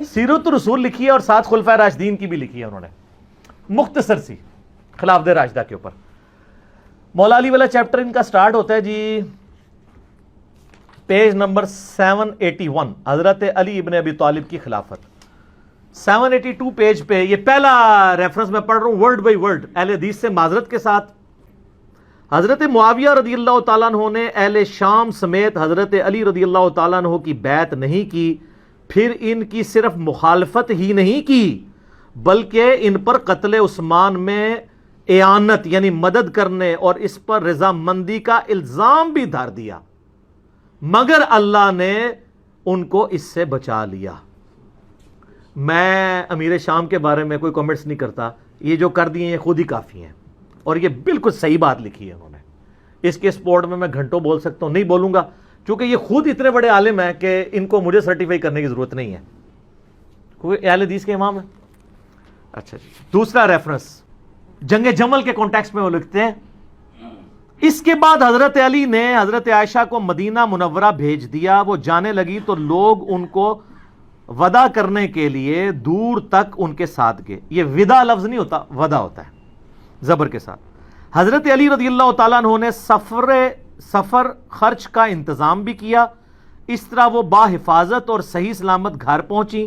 سیرت الرسول لکھی ہے اور ساتھ خلفائے راشدین کی بھی لکھی ہے انہوں نے، مختصر سی خلافت راشدہ کے اوپر۔ مولا علی والا چیپٹر ان کا سٹارٹ ہوتا ہے جی پیج نمبر 781، حضرت علی ابن ابی طالب کی خلافت۔ 782 پیج پہ یہ پہلا ریفرنس میں پڑھ رہا ہوں ورڈ بائی ورڈ، اہل حدیث سے معذرت کے ساتھ۔ حضرت معاویہ رضی اللہ تعالیٰ عنہ نے اہل شام سمیت حضرت علی رضی اللہ تعالیٰ عنہ کی بیعت نہیں کی، پھر ان کی صرف مخالفت ہی نہیں کی بلکہ ان پر قتل عثمان میں اعانت یعنی مدد کرنے اور اس پر رضامندی کا الزام بھی دھر دیا، مگر اللہ نے ان کو اس سے بچا لیا۔ میں امیر شام کے بارے میں کوئی کمنٹس نہیں کرتا، یہ جو کر دیے یہ خود ہی کافی ہیں، اور یہ بالکل صحیح بات لکھی ہے انہوں نے۔ اس کے سپورٹ میں گھنٹوں بول سکتا ہوں، نہیں بولوں گا کیونکہ یہ خود اتنے بڑے عالم ہیں کہ ان کو مجھے سرٹیفائی کرنے کی ضرورت نہیں ہے، کوئی اہل حدیث کے امام ہے۔ اچھا جی، دوسرا ریفرنس جنگ جمل کے کانٹیکسٹ میں وہ لکھتے ہیں، اس کے بعد حضرت علی نے حضرت عائشہ کو مدینہ منورہ بھیج دیا، وہ جانے لگی تو لوگ ان کو ودا کرنے کے لیے دور تک ان کے ساتھ گئے۔ یہ ودا لفظ نہیں ہوتا، ودا ہوتا ہے زبر کے ساتھ۔ حضرت علی رضی اللہ تعالیٰ عنہ نے سفر خرچ کا انتظام بھی کیا، اس طرح وہ باحفاظت اور صحیح سلامت گھر پہنچی۔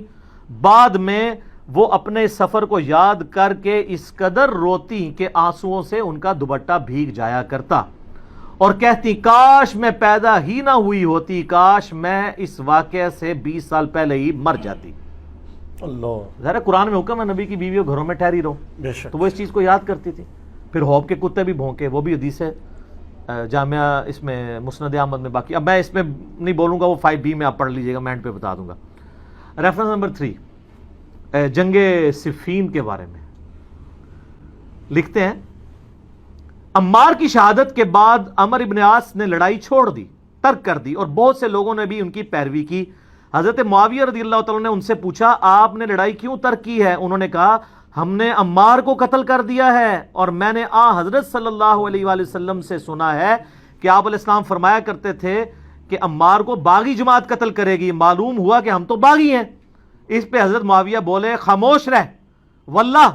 بعد میں وہ اپنے سفر کو یاد کر کے اس قدر روتی کہ آنسوؤں سے ان کا دوپٹہ بھیگ جایا کرتا اور کہتی کاش میں پیدا ہی نہ ہوئی ہوتی، کاش میں اس واقعے سے 20 سال پہلے ہی مر جاتی۔ اللہ ظاہر قرآن میں حکم ہے نبی کی بیویوں گھروں میں ٹھہری رہو، بے شک، تو وہ اس چیز کو یاد کرتی تھی۔ پھر ہوب کے کتے بھی بھونکے، وہ بھی حدیث ہے جامعہ اس میں مسند احمد میں باقی، اب میں اس میں نہیں بولوں گا، وہ 5B میں آپ پڑھ لیجئے گا، میں اینڈ پہ بتا دوں گا۔ ریفرنس نمبر 3 جنگ صفین کے بارے میں لکھتے ہیں، عمار کی شہادت کے بعد عمر ابن عاص نے لڑائی چھوڑ دی، ترک کر دی، اور بہت سے لوگوں نے بھی ان کی پیروی کی۔ حضرت معاویہ رضی اللہ تعالیٰ نے ان سے پوچھا آپ نے لڑائی کیوں ترک کی ہے؟ انہوں نے کہا ہم نے عمار کو قتل کر دیا ہے، اور میں نے حضرت صلی اللہ علیہ وآلہ وسلم سے سنا ہے کہ آپ علیہ السلام فرمایا کرتے تھے کہ عمار کو باغی جماعت قتل کرے گی، معلوم ہوا کہ ہم تو باغی ہیں۔ اس پہ حضرت معاویہ بولے خاموش رہ، واللہ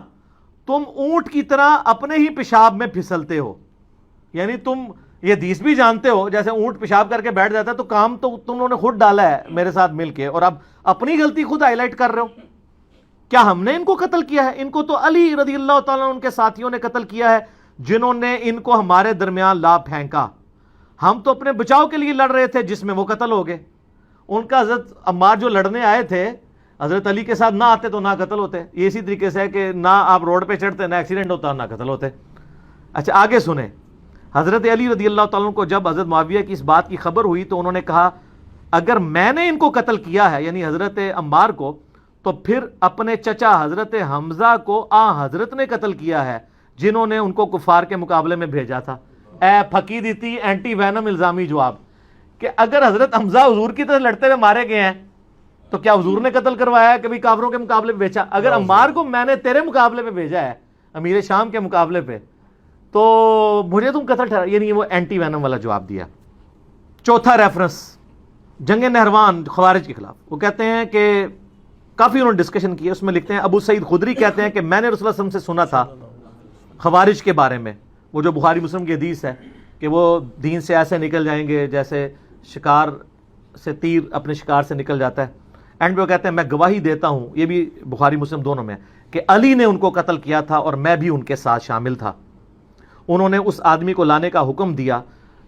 تم اونٹ کی طرح اپنے ہی پیشاب میں پھسلتے ہو، یعنی تم یہ حدیث بھی جانتے ہو جیسے اونٹ پیشاب کر کے بیٹھ جاتا ہے، تو کام تو تم نے خود ڈالا ہے میرے ساتھ مل کے، اور اب اپنی غلطی خود ہائی لائٹ کر رہے ہو۔ کیا ہم نے ان کو قتل کیا ہے؟ ان کو تو علی رضی اللہ تعالیٰ ان کے ساتھیوں نے قتل کیا ہے جنہوں نے ان کو ہمارے درمیان لا پھینکا، ہم تو اپنے بچاؤ کے لیے لڑ رہے تھے جس میں وہ قتل ہو گئے۔ ان کا حضرت عمار جو لڑنے آئے تھے حضرت علی کے ساتھ نہ آتے تو نہ قتل ہوتے، یہ اسی طریقے سے ہے کہ نہ آپ روڈ پہ چڑھتے نہ ایکسیڈنٹ ہوتا نہ قتل ہوتے۔ اچھا آگے سنیں، حضرت علی رضی اللہ تعالیٰ کو جب حضرت معاویہ کی اس بات کی خبر ہوئی تو انہوں نے کہا اگر میں نے ان کو قتل کیا ہے یعنی حضرت عمار کو، تو پھر اپنے چچا حضرت حمزہ کو حضرت نے قتل کیا ہے جنہوں نے ان کو کفار کے مقابلے میں بھیجا تھا۔ اے پھکی دیتی اینٹی وینم الزامی جواب کہ اگر حضرت حمزہ حضور کی طرح لڑتے ہوئے مارے گئے ہیں تو کیا حضور نے قتل کروایا ہے؟ کبھی کافروں کے مقابلے پہ بھیجا؟ اگر عمار کو میں نے تیرے مقابلے پہ بھیجا ہے امیر شام کے مقابلے پہ تو مجھے تم قتل ٹھہرا، یعنی وہ اینٹی وینم والا جواب دیا۔ چوتھا ریفرنس جنگ نہروان خوارج کے خلاف، وہ کہتے ہیں کہ کافی انہوں نے ڈسکشن کی ہے، اس میں لکھتے ہیں ابو سعید خدری کہتے ہیں کہ میں نے رسول اللہ صلی اللہ علیہ وسلم سے سنا تھا خوارج کے بارے میں، وہ جو بخاری مسلم کی حدیث ہے کہ وہ دین سے ایسے نکل جائیں گے جیسے شکار سے تیر اپنے شکار سے نکل جاتا ہے۔ اینڈ پہ وہ کہتے ہیں میں گواہی دیتا ہوں، یہ بھی بخاری مسلم دونوں میں، کہ علی نے ان کو قتل کیا تھا اور میں بھی ان کے ساتھ شامل تھا۔ انہوں نے اس آدمی کو لانے کا حکم دیا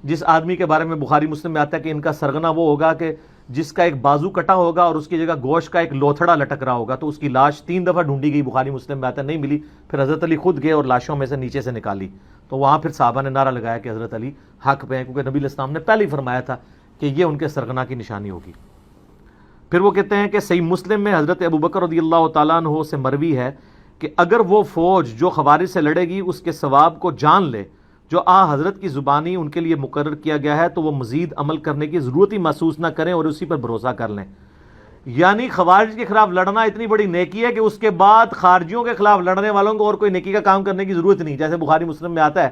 جس آدمی کے بارے میں بخاری مسلم میں آتا ہے کہ ان کا سرغنہ وہ ہوگا کہ جس کا ایک بازو کٹا ہوگا اور اس کی جگہ گوشت کا ایک لوتھڑا لٹک رہا ہوگا، تو اس کی لاش 3 دفعہ ڈھونڈی گئی، بخاری مسلم میں آتا ہے نہیں ملی، پھر حضرت علی خود گئے اور لاشوں میں سے نیچے سے نکالی، تو وہاں پھر صحابہ نے نعرہ لگایا کہ حضرت علی حق پہ ہیں، کیونکہ نبی علیہ السلام نے پہلے ہی فرمایا تھا کہ یہ ان کے سرغنہ کی نشانی ہوگی۔ پھر وہ کہتے ہیں کہ صحیح مسلم میں حضرت ابوبکر رضی اللہ تعالیٰ عنہ سے مروی ہے کہ اگر وہ فوج جو خوارج سے لڑے گی اس کے ثواب کو جان لے جو حضرت کی زبانی ان کے لیے مقرر کیا گیا ہے تو وہ مزید عمل کرنے کی ضرورت ہی محسوس نہ کریں اور اسی پر بھروسہ کر لیں۔ یعنی خوارج کے خلاف لڑنا اتنی بڑی نیکی ہے کہ اس کے بعد خارجیوں کے خلاف لڑنے والوں کو اور کوئی نیکی کا کام کرنے کی ضرورت نہیں، جیسے بخاری مسلم میں آتا ہے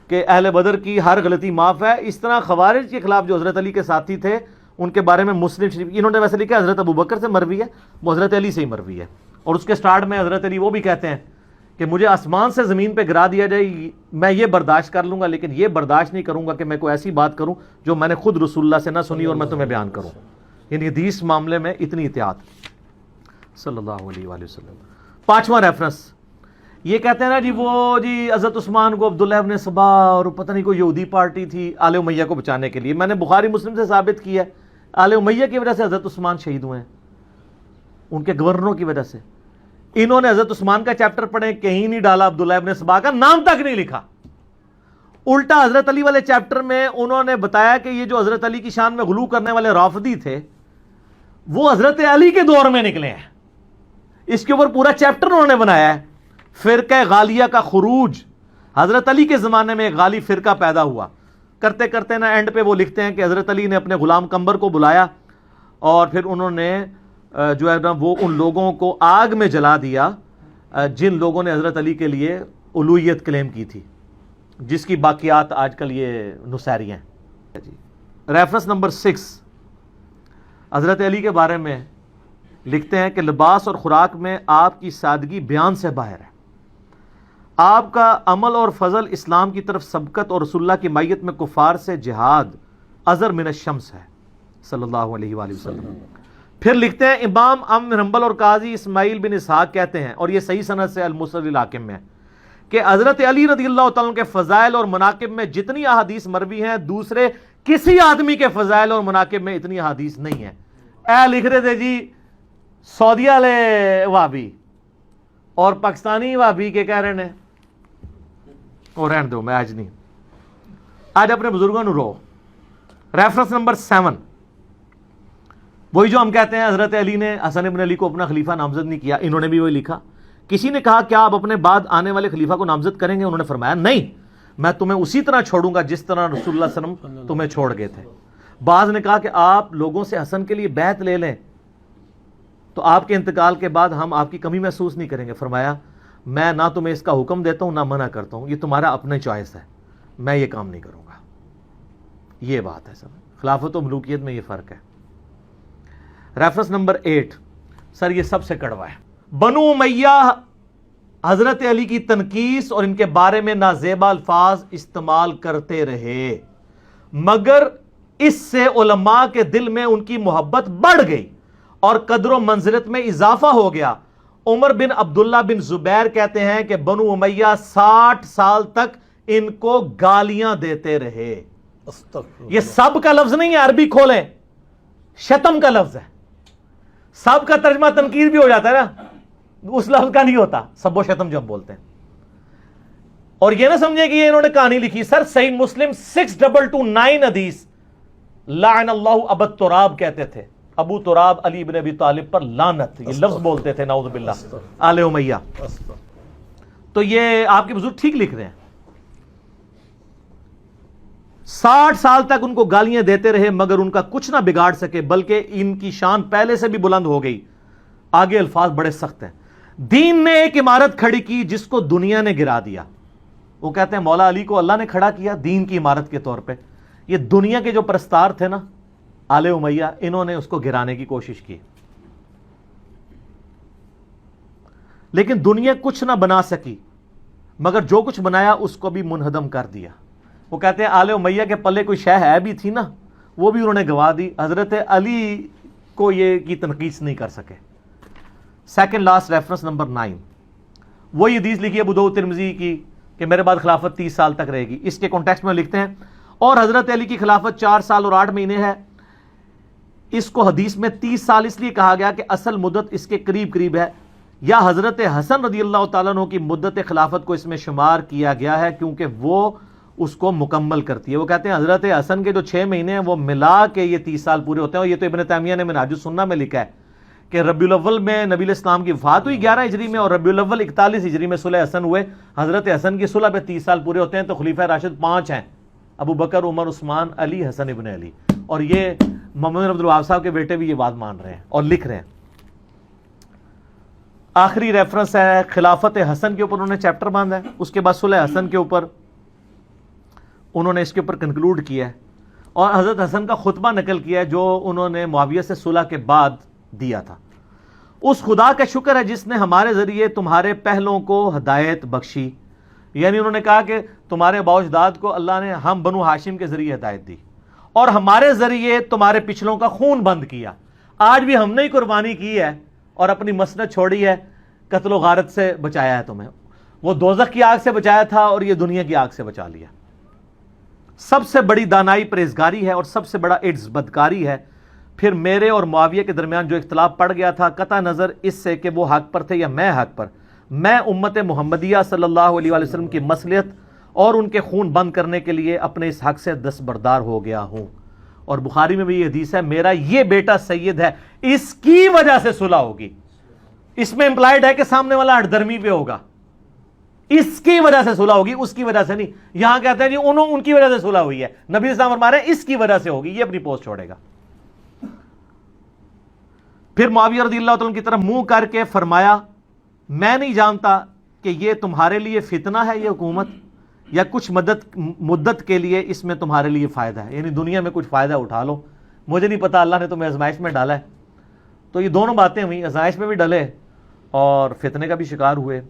کہ اہل بدر کی ہر غلطی معاف ہے، اس طرح خوارج کے خلاف جو حضرت علی کے ساتھی تھے ان کے بارے میں مسلم شریف انہوں نے ویسے لکھا ہے حضرت ابوبکر سے مروی ہے، وہ حضرت علی سے ہی مروی ہے، اور اس کے سٹارٹ میں حضرت علی وہ بھی کہتے ہیں کہ مجھے آسمان سے زمین پہ گرا دیا جائے میں یہ برداشت کر لوں گا، لیکن یہ برداشت نہیں کروں گا کہ میں کوئی ایسی بات کروں جو میں نے خود رسول اللہ سے نہ سنی اور میں تمہیں بیان کروں. یعنی حدیث معاملے میں اتنی احتیاط صلی اللہ علیہ وآلہ وسلم. 5واں ریفرنس یہ کہتے ہیں نا جی وہ جی حضرت عثمان کو عبداللہ ابن سبا اور پتہ نہیں کوئی یہودی پارٹی تھی آل امیہ کو بچانے کے لیے. میں نے بخاری مسلم سے ثابت کیا ہے آل امیہ کی وجہ سے حضرت عثمان شہید ہوئے ہیں، ان کے گورنروں کی وجہ سے. انہوں نے حضرت عثمان کا چیپٹر پڑھیں، کہیں نہیں ڈالا عبداللہ ابن سبا کا نام تک نہیں لکھا. الٹا حضرت علی والے چیپٹر میں انہوں نے بتایا کہ یہ جو حضرت علی کی شان میں غلو کرنے والے رافضی تھے وہ حضرت علی کے دور میں نکلے ہیں. اس کے اوپر پورا چیپٹر انہوں نے بنایا ہے. فرقہ غالیہ کا خروج، حضرت علی کے زمانے میں ایک غالی فرقہ پیدا ہوا. کرتے کرتے نا اینڈ پہ وہ لکھتے ہیں کہ حضرت علی نے اپنے غلام قمبر کو بلایا اور پھر انہوں نے جو ہے نا وہ ان لوگوں کو آگ میں جلا دیا جن لوگوں نے حضرت علی کے لیے الوہیت کلیم کی تھی، جس کی باقیات آج کل یہ نصیری ہیں. ریفرنس نمبر 6 حضرت علی کے بارے میں لکھتے ہیں کہ لباس اور خوراک میں آپ کی سادگی بیان سے باہر ہے. آپ کا عمل اور فضل اسلام کی طرف سبقت اور رسول اللہ کی مائیت میں کفار سے جہاد ازر من الشمس ہے صلی اللہ علیہ وآلہ وسلم. پھر لکھتے ہیں امام بن حنبل اور قاضی اسماعیل بن اسحاق کہتے ہیں، اور یہ صحیح سند سے المسند الحاکم میں، کہ حضرت علی رضی اللہ تعالیٰ کے فضائل اور مناقب میں جتنی احادیث مروی ہیں دوسرے کسی آدمی کے فضائل اور مناقب میں اتنی احادیث نہیں ہیں. اے لکھ رہے تھے جی سعودیہ والے وہابی اور پاکستانی وہابی کے کہہ رہے ہیں اور رہن دو، میں آج نہیں، آج اپنے بزرگوں نے رو. ریفرنس نمبر 7 وہی جو ہم کہتے ہیں حضرت علی نے حسن ابن علی کو اپنا خلیفہ نامزد نہیں کیا، انہوں نے بھی وہی لکھا. کسی نے کہا کیا آپ اپنے بعد آنے والے خلیفہ کو نامزد کریں گے؟ انہوں نے فرمایا نہیں، میں تمہیں اسی طرح چھوڑوں گا جس طرح رسول اللہ صلی اللہ علیہ وسلم تمہیں چھوڑ گئے تھے. بعض نے کہا کہ آپ لوگوں سے حسن کے لیے بیعت لے لیں تو آپ کے انتقال کے بعد ہم آپ کی کمی محسوس نہیں کریں گے. فرمایا میں نہ تمہیں اس کا حکم دیتا ہوں نہ منع کرتا ہوں، یہ تمہارا اپنے چوائس ہے، میں یہ کام نہیں کروں گا. یہ بات ہے سب، خلافت و ملوکیت میں یہ فرق ہے. ریفرنس نمبر 8 سر یہ سب سے کڑوا ہے. بنو امیہ حضرت علی کی تنقیص اور ان کے بارے میں نازیبا الفاظ استعمال کرتے رہے، مگر اس سے علماء کے دل میں ان کی محبت بڑھ گئی اور قدر و منزلت میں اضافہ ہو گیا. عمر بن عبداللہ بن زبیر کہتے ہیں کہ بنو امیہ 60 سال تک ان کو گالیاں دیتے رہے. یہ سب کا لفظ نہیں ہے، عربی کھولیں، شتم کا لفظ ہے. سب کا ترجمہ تنقید بھی ہو جاتا ہے نا، اس لفظ کا نہیں ہوتا سب و شتم جو ہم بولتے ہیں. اور یہ نہ سمجھے کہ یہ انہوں نے کہانی لکھی. سر صحیح مسلم 6229 حدیث لعن اللہ ابو تراب کہتے تھے، ابو تراب علی بن ابی طالب پر لعنت، یہ لفظ بولتے تھے نعوذ باللہ آل امیہ. تو یہ آپ کے بزرگ ٹھیک لکھ رہے ہیں. 60 سال تک ان کو گالیاں دیتے رہے مگر ان کا کچھ نہ بگاڑ سکے، بلکہ ان کی شان پہلے سے بھی بلند ہو گئی. آگے الفاظ بڑے سخت ہیں. دین نے ایک عمارت کھڑی کی جس کو دنیا نے گرا دیا. وہ کہتے ہیں مولا علی کو اللہ نے کھڑا کیا دین کی عمارت کے طور پہ. یہ دنیا کے جو پرستار تھے نا آل امیہ، انہوں نے اس کو گرانے کی کوشش کی، لیکن دنیا کچھ نہ بنا سکی مگر جو کچھ بنایا اس کو بھی منہدم کر دیا. وہ کہتے ہیں آل امیہ کے پلے کوئی شے ہے بھی تھی نا، وہ بھی انہوں نے گوا دی. حضرت علی کو یہ کی تنقید نہیں کر سکے. سیکنڈ لاسٹ ریفرنس نمبر 9 وہی حدیث لکھی ہے ابو داؤد ترمذی کی کہ میرے بعد خلافت 30 سال تک رہے گی. اس کے کانٹیکسٹ میں لکھتے ہیں اور حضرت علی کی خلافت 4 سال اور 8 مہینے ہے. اس کو حدیث میں 30 سال اس لیے کہا گیا کہ اصل مدت اس کے قریب قریب ہے، یا حضرت حسن رضی اللہ تعالیٰ عنہ کی مدت خلافت کو اس میں شمار کیا گیا ہے کیونکہ وہ اس کو مکمل کرتی ہے. وہ کہتے ہیں حضرت حسن کے جو 6 مہینے ہیں وہ ملا کے یہ 30 سال پورے ہوتے ہیں. اور یہ تو ابن تیمیہ نے منہاج السنہ میں لکھا ہے کہ ربیع الاول میں نبی علیہ السلام کی وفات ہوئی 11 ہجری میں، اور ربیع الاول 41 ہجری میں صلح حسن ہوئے. حضرت حسن کی صلح پہ 30 سال پورے ہوتے ہیں. تو خلیفہ راشد 5 ہیں، ابو بکر، عمر، عثمان، علی، حسن ابن علی. اور یہ محمد بن عبد الوہاب صاحب کے بیٹے بھی یہ بات مان رہے ہیں اور لکھ رہے ہیں. آخری ریفرنس ہے خلافت حسن کے اوپر انہوں نے چیپٹر باندھا ہے، اس کے بعد صلح حسن کے اوپر انہوں نے اس کے اوپر کنکلوڈ کیا ہے. اور حضرت حسن کا خطبہ نقل کیا ہے جو انہوں نے معاویہ سے صلح کے بعد دیا تھا. اس خدا کا شکر ہے جس نے ہمارے ذریعے تمہارے پہلوں کو ہدایت بخشی. یعنی انہوں نے کہا کہ تمہارے باوجداد کو اللہ نے ہم بنو ہاشم کے ذریعے ہدایت دی اور ہمارے ذریعے تمہارے پچھلوں کا خون بند کیا. آج بھی ہم نے ہی قربانی کی ہے اور اپنی مسند چھوڑی ہے, قتل و غارت سے بچایا ہے تمہیں. وہ دوزخ کی آگ سے بچایا تھا اور یہ دنیا کی آگ سے بچا لیا. سب سے بڑی دانائی پرہیزگاری ہے اور سب سے بڑا عجز بدکاری ہے. پھر میرے اور معاویہ کے درمیان جو اختلاف پڑ گیا تھا, قطع نظر اس سے کہ وہ حق پر تھے یا میں حق پر, میں امت محمدیہ صلی اللہ علیہ وآلہ وسلم کی مصلحت اور ان کے خون بند کرنے کے لیے اپنے اس حق سے دستبردار ہو گیا ہوں. اور بخاری میں بھی یہ حدیث ہے, میرا یہ بیٹا سید ہے, اس کی وجہ سے صلح ہوگی. اس میں امپلائڈ ہے کہ سامنے والا ہٹ درمی پہ ہوگا. اس کی وجہ سے صلح ہوگی, اس کی وجہ سے نہیں. یہاں کہتے ہیں جی ان کی وجہ سے صلح ہوئی ہے, نبی اسلام فرما رہے ہیں اس کی وجہ سے ہوگی, یہ اپنی پوسٹ چھوڑے گا. پھر معاویہ رضی اللہ تعالیٰ کی طرف منہ کر کے فرمایا, میں نہیں جانتا کہ یہ تمہارے لیے فتنہ ہے یہ حکومت, یا کچھ مدت کے لیے اس میں تمہارے لیے فائدہ ہے, یعنی دنیا میں کچھ فائدہ اٹھا لو. مجھے نہیں پتا, اللہ نے تمہیں آزمائش میں ڈالا ہے. تو یہ دونوں باتیں ہوئی, آزمائش میں بھی ڈلے اور فتنے کا بھی شکار ہوئے.